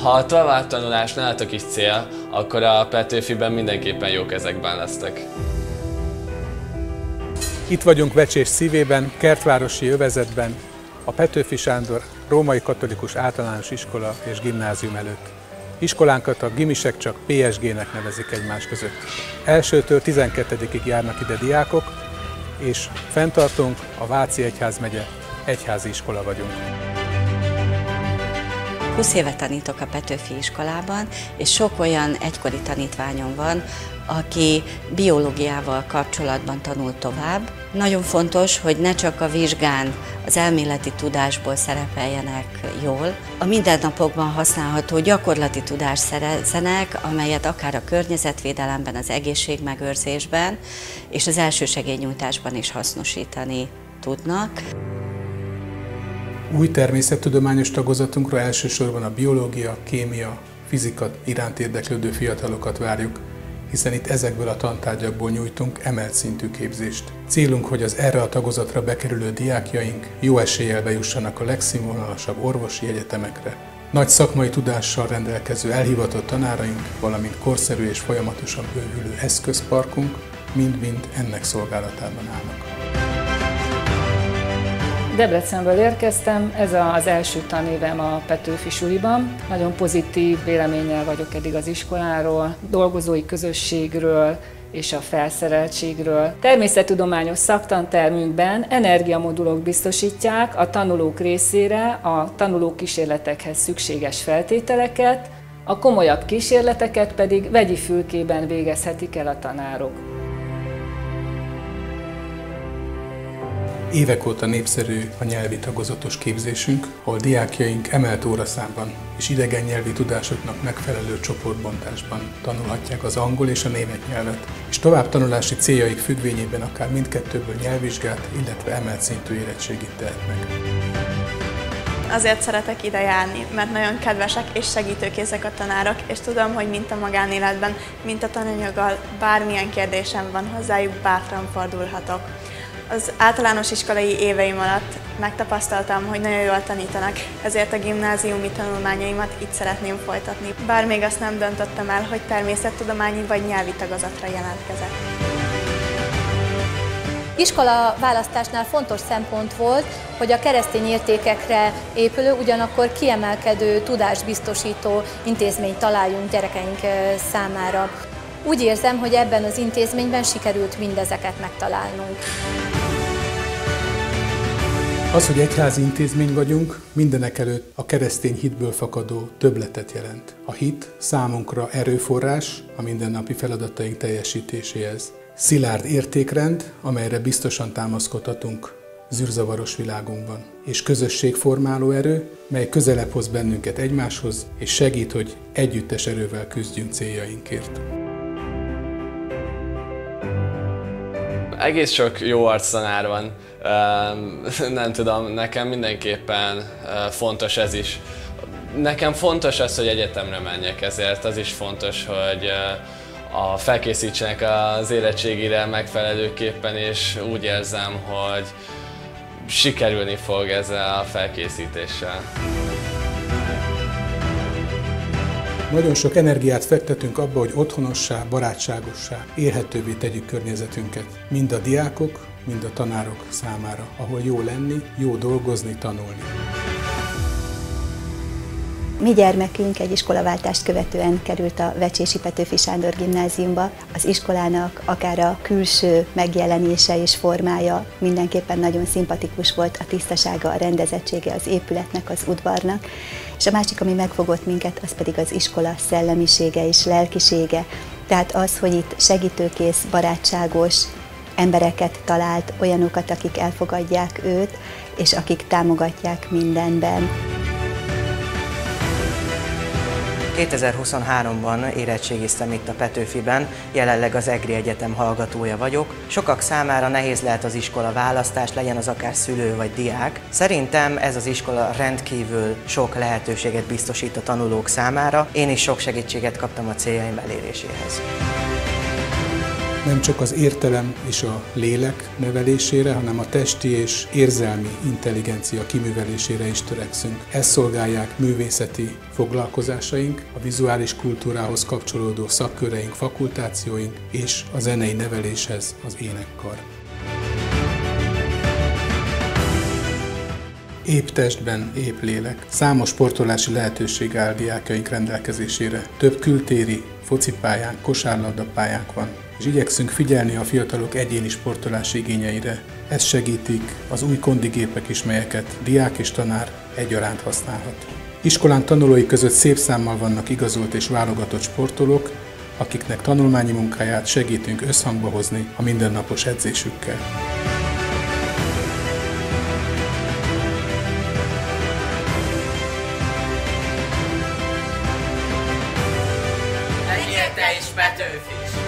Ha a továbbtanulás nálatok is cél, akkor a Petőfiben mindenképpen jó kezekben lesztek. Itt vagyunk Vecsés szívében, kertvárosi övezetben, a Petőfi Sándor Római Katolikus Általános Iskola és Gimnázium előtt. Iskolánkat a gimisek csak PSG-nek nevezik egymás között. 1-től 12-ig járnak ide diákok, és fenntartunk, a Váci Egyházmegye egyházi iskola vagyunk. 20 éve tanítok a Petőfi iskolában, és sok olyan egykori tanítványom van, aki biológiával kapcsolatban tanul tovább. Nagyon fontos, hogy ne csak a vizsgán az elméleti tudásból szerepeljenek jól, a mindennapokban használható gyakorlati tudást szerezzenek, amelyet akár a környezetvédelemben, az egészségmegőrzésben és az elsősegélynyújtásban is hasznosítani tudnak. Új természettudományos tagozatunkra elsősorban a biológia, kémia, fizika iránt érdeklődő fiatalokat várjuk, hiszen itt ezekből a tantárgyakból nyújtunk emelt szintű képzést. Célunk, hogy az erre a tagozatra bekerülő diákjaink jó eséllyel bejussanak a legszínvonalasabb orvosi egyetemekre. Nagy szakmai tudással rendelkező elhivatott tanáraink, valamint korszerű és folyamatosan bővülő eszközparkunk mind-mind ennek szolgálatában állnak. Debrecenből érkeztem, ez az első tanévem a Petőfi suliban. Nagyon pozitív véleménnyel vagyok eddig az iskoláról, dolgozói közösségről és a felszereltségről. Természettudományos szaktantermünkben energiamodulok biztosítják a tanulók részére a tanulókísérletekhez szükséges feltételeket, a komolyabb kísérleteket pedig vegyi fülkében végezhetik el a tanárok. Évek óta népszerű a nyelvi tagozatos képzésünk, ahol diákjaink emelt óraszámban és idegen nyelvi tudásoknak megfelelő csoportbontásban tanulhatják az angol és a német nyelvet, és továbbtanulási céljaik függvényében akár mindkettőből nyelvvizsgát, illetve emelt szintű érettségit tehetnek. Azért szeretek ide járni, mert nagyon kedvesek és segítőkészek a tanárok, és tudom, hogy mint a magánéletben, mint a tananyaggal bármilyen kérdésem van hozzájuk, bátran fordulhatok. Az általános iskolai éveim alatt megtapasztaltam, hogy nagyon jól tanítanak, ezért a gimnáziumi tanulmányaimat itt szeretném folytatni. Bár még azt nem döntöttem el, hogy természettudományi vagy nyelvi tagozatra jelentkezek. Iskola választásnál fontos szempont volt, hogy a keresztény értékekre épülő, ugyanakkor kiemelkedő, tudásbiztosító intézményt találjunk gyerekeink számára. Úgy érzem, hogy ebben az intézményben sikerült mindezeket megtalálnunk. Az, hogy egyházi intézmény vagyunk, mindenekelőtt a keresztény hitből fakadó többletet jelent. A hit számunkra erőforrás a mindennapi feladataink teljesítéséhez. Szilárd értékrend, amelyre biztosan támaszkodhatunk zűrzavaros világunkban. És közösségformáló erő, mely közelebb hoz bennünket egymáshoz, és segít, hogy együttes erővel küzdjünk céljainkért. Egész sok jó arctanár van, nem tudom, nekem mindenképpen fontos ez is. Nekem fontos az, hogy egyetemre menjek, ezért az is fontos, hogy felkészítsenek az érettségire megfelelőképpen, és úgy érzem, hogy sikerülni fog ezzel a felkészítéssel. Nagyon sok energiát fektetünk abba, hogy otthonossá, barátságossá, élhetővé tegyük környezetünket. Mind a diákok, mind a tanárok számára, ahol jó lenni, jó dolgozni, tanulni. Mi gyermekünk egy iskolaváltást követően került a Vecsési Petőfi Sándor Gimnáziumba. Az iskolának akár a külső megjelenése és formája mindenképpen nagyon szimpatikus volt, a tisztasága, a rendezettsége az épületnek, az udvarnak. És a másik, ami megfogott minket, az pedig az iskola szellemisége és lelkisége. Tehát az, hogy itt segítőkész, barátságos embereket talált, olyanokat, akik elfogadják őt, és akik támogatják mindenben. 2023-ban érettségiztem itt a Petőfiben, jelenleg az EGRI Egyetem hallgatója vagyok. Sokak számára nehéz lehet az iskola választás, legyen az akár szülő vagy diák. Szerintem ez az iskola rendkívül sok lehetőséget biztosít a tanulók számára. Én is sok segítséget kaptam a céljaim eléréséhez. Nem csak az értelem és a lélek nevelésére, hanem a testi és érzelmi intelligencia kiművelésére is törekszünk. Ezt szolgálják művészeti foglalkozásaink, a vizuális kultúrához kapcsolódó szakköreink, fakultációink és a zenei neveléshez az énekkar. Épp testben, épp lélek. Számos sportolási lehetőség áll diákjaink rendelkezésére. Több kültéri focipályánk, kosárlabdapályánk van, és igyekszünk figyelni a fiatalok egyéni sportolási igényeire. Ezt segítik az új kondigépek is, melyeket diák és tanár egyaránt használhat. Iskolán tanulói között szép számmal vannak igazolt és válogatott sportolók, akiknek tanulmányi munkáját segítünk összhangba hozni a mindennapos edzésükkel. Legyél te is Petőfi!